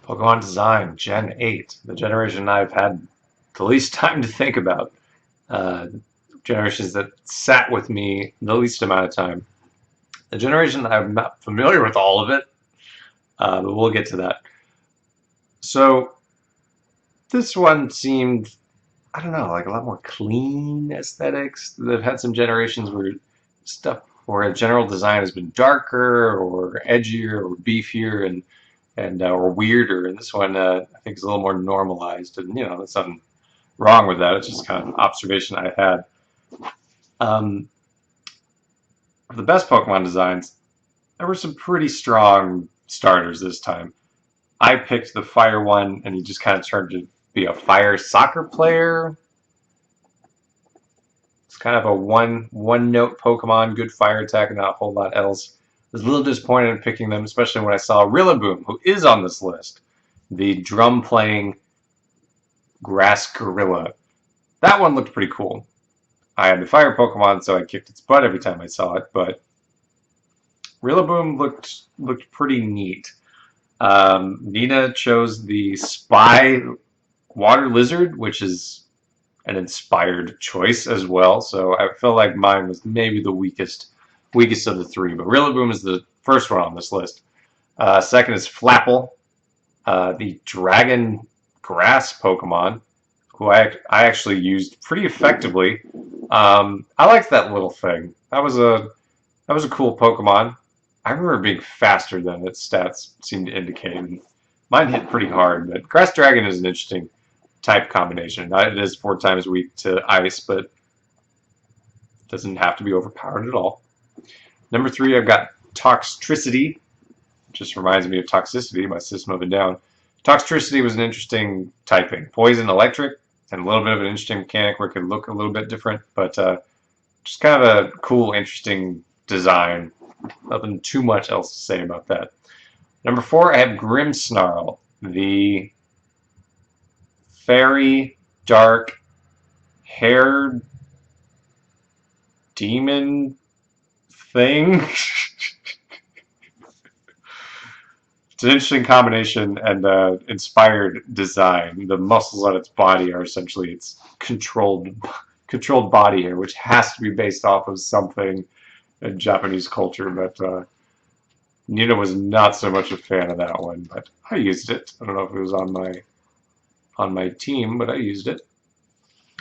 Pokemon Design Gen 8, the generation I've had the least time to think about. Uh, Generations that sat with me the least amount of time. The generation that I'm not familiar with all of it, but we'll get to that. So this one seemed, I don't know, like a lot more clean aesthetics. They've had some generations where stuff where a general design has been darker or edgier or beefier and or weirder. And this one, I think, is a little more normalized. And there's nothing wrong with that. It's just kind of an observation I had. Um, for the best Pokemon designs, there were some pretty strong starters this time. I picked the fire one, and he just kind of turned to be a fire soccer player. It's kind of a one note Pokemon, good fire attack, and not a whole lot else. I was a little disappointed in picking them, especially when I saw Rillaboom, who is on this list, the drum playing grass gorilla. That one looked pretty cool. I had the fire Pokemon, so I kicked its butt every time I saw it, but Rillaboom looked pretty neat. Nina chose the Spy Water Lizard, which is an inspired choice as well. So I feel like mine was maybe the weakest of the three. But Rillaboom is the first one on this list. Second is Flapple, the Dragon Grass Pokemon, who I actually used pretty effectively. I liked that little thing. That was a cool Pokemon. I remember being faster than its stats seemed to indicate. Mine hit pretty hard, but Grass Dragon is an interesting type combination. It is 4 times weak to ice, but it doesn't have to be overpowered at all. Number 3, I've got Toxtricity. Just reminds me of Toxicity by System of a Down. Toxtricity was an interesting typing. Poison, electric, and a little bit of an interesting mechanic where it could look a little bit different, but just kind of a cool, interesting design. Nothing too much else to say about that. Number 4, I have Grimmsnarl, the fairy, dark, haired demon thing. It's an interesting combination and inspired design. The muscles on its body are essentially its controlled body hair, which has to be based off of something in Japanese culture. But Nina was not so much a fan of that one, but I used it. I don't know if it was on my team, but I used it.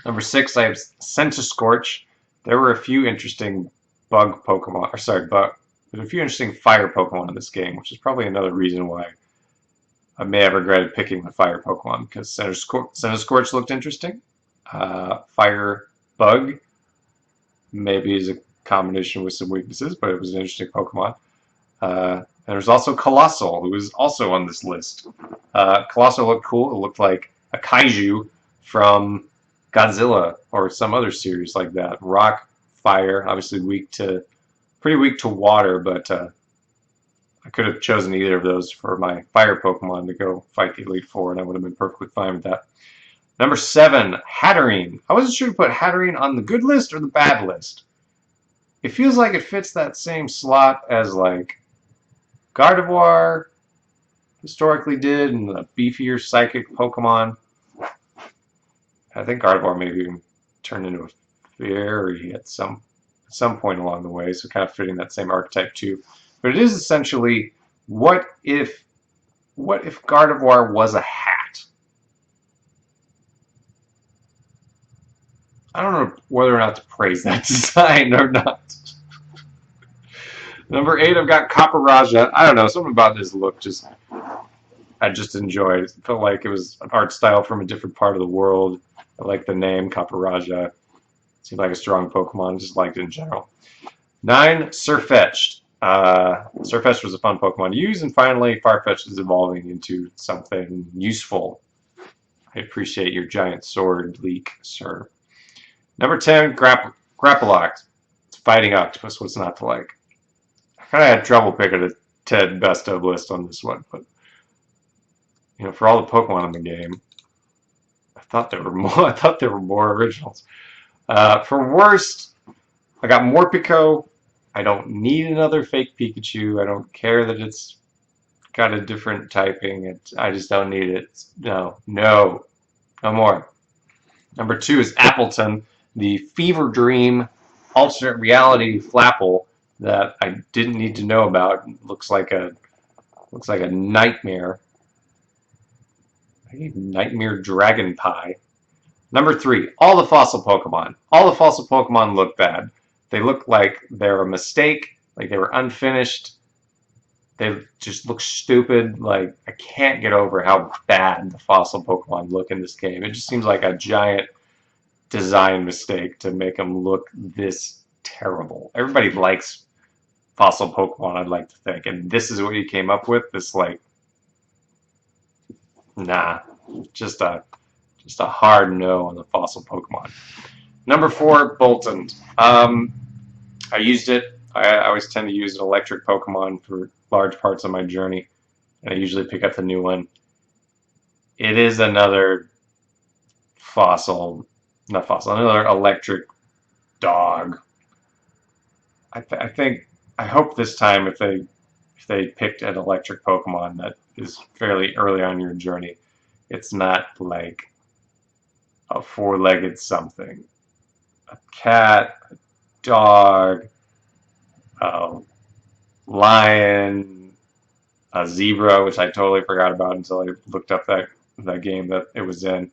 Number 6, I have Centiskorch. There were a few interesting bug Pokemon, or sorry, there's a few interesting fire Pokemon in this game, which is probably another reason why I may have regretted picking the fire Pokemon, because Centiskorch looked interesting. Fire Bug maybe is a combination with some weaknesses, but it was an interesting Pokemon. And there's also Colossal, who is also on this list. Colossal looked cool. It looked like a kaiju from Godzilla or some other series like that. Rock, fire, obviously pretty weak to water, but I could have chosen either of those for my fire Pokemon to go fight the Elite Four, and I would have been perfectly fine with that. Number 7, Hatterene. I wasn't sure to put Hatterene on the good list or the bad list. It feels like it fits that same slot as like Gardevoir historically did, and the beefier psychic Pokemon. I think Gardevoir maybe even turned into a fairy at some point along the way, so kind of fitting that same archetype too. But it is essentially what if Gardevoir was a hat? I don't know whether or not to praise that design or not. Number 8, I've got Copperajah. I don't know, something about this look I just enjoyed. It felt like it was an art style from a different part of the world. I like the name Copperajah. Seemed like a strong Pokemon. Just liked it in general. 9, Sirfetch'd. Sirfetch'd was a fun Pokemon to use, and finally, Farfetch'd is evolving into something useful. I appreciate your giant sword leak, sir. Number 10, Grapploct. It's fighting octopus. What's not to like? I kind of had trouble picking a Ted best of list on this one, but for all the Pokemon in the game, I thought there were more. I thought there were more originals. For worst, I got Morpeko. I don't need another fake Pikachu. I don't care that it's got a different typing. I just don't need it. No, no, no more. Number 2 is Appleton, the Fever Dream alternate reality Flapple that I didn't need to know about. Looks like a nightmare. I need Nightmare Dragon Pie. Number 3, all the fossil Pokemon. All the fossil Pokemon look bad. They look like they're a mistake, like they were unfinished. They just look stupid. Like, I can't get over how bad the fossil Pokemon look in this game. It just seems like a giant design mistake to make them look this terrible. Everybody likes fossil Pokemon, I'd like to think, and this is what you came up with. This like, nah, just a hard no on the fossil Pokemon. Number 4, Bolton. I used it. I always tend to use an electric Pokemon for large parts of my journey, and I usually pick up the new one. It is another another electric dog. I hope this time if they picked an electric Pokemon that is fairly early on your journey, it's not like a four-legged something. A cat, a dog, a lion, a zebra, which I totally forgot about until I looked up that game that it was in.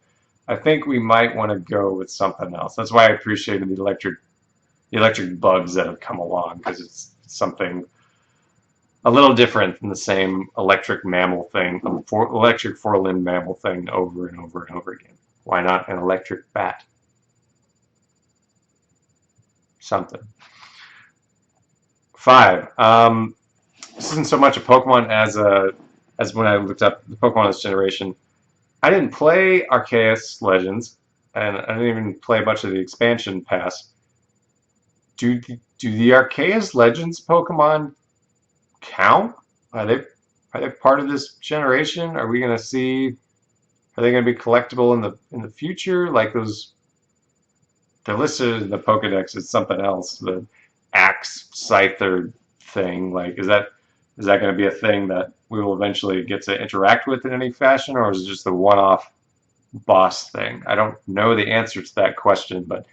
I think we might want to go with something else. That's why I appreciated the electric bugs that have come along, because it's something a little different than the same electric mammal thing, electric four-limbed mammal thing over and over and over again. Why not an electric bat? Something. 5. This isn't so much a Pokemon as when I looked up the Pokemon this generation. I didn't play Arceus Legends, and I didn't even play a bunch of the expansion pass. Do the Arceus Legends Pokemon count? Are they part of this generation? Are we gonna see? Are they gonna be collectible in the future? Like those, they're listed in the Pokedex as something else. The Axe Scyther thing. Like, is that going to be a thing that we will eventually get to interact with in any fashion, or is it just a one-off boss thing? I don't know the answer to that question, but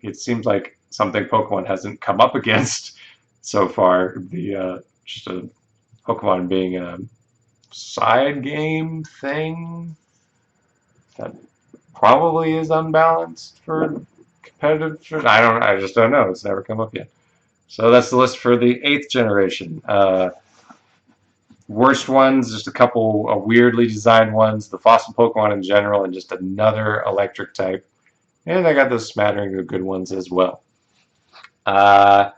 it seems like something Pokemon hasn't come up against so far. The just a Pokemon being a side game thing that probably is unbalanced for competitive. I just don't know. It's never come up yet. So that's the list for the 8th generation. Worst ones, just a couple of weirdly designed ones, the fossil Pokemon in general, and just another electric type. And I got those smattering of good ones as well. I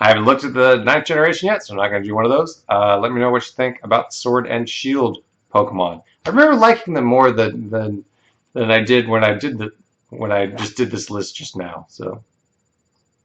haven't looked at the 9th generation yet, so I'm not going to do one of those. Let me know what you think about the Sword and Shield Pokemon. I remember liking them more than I did when I just did this list just now. So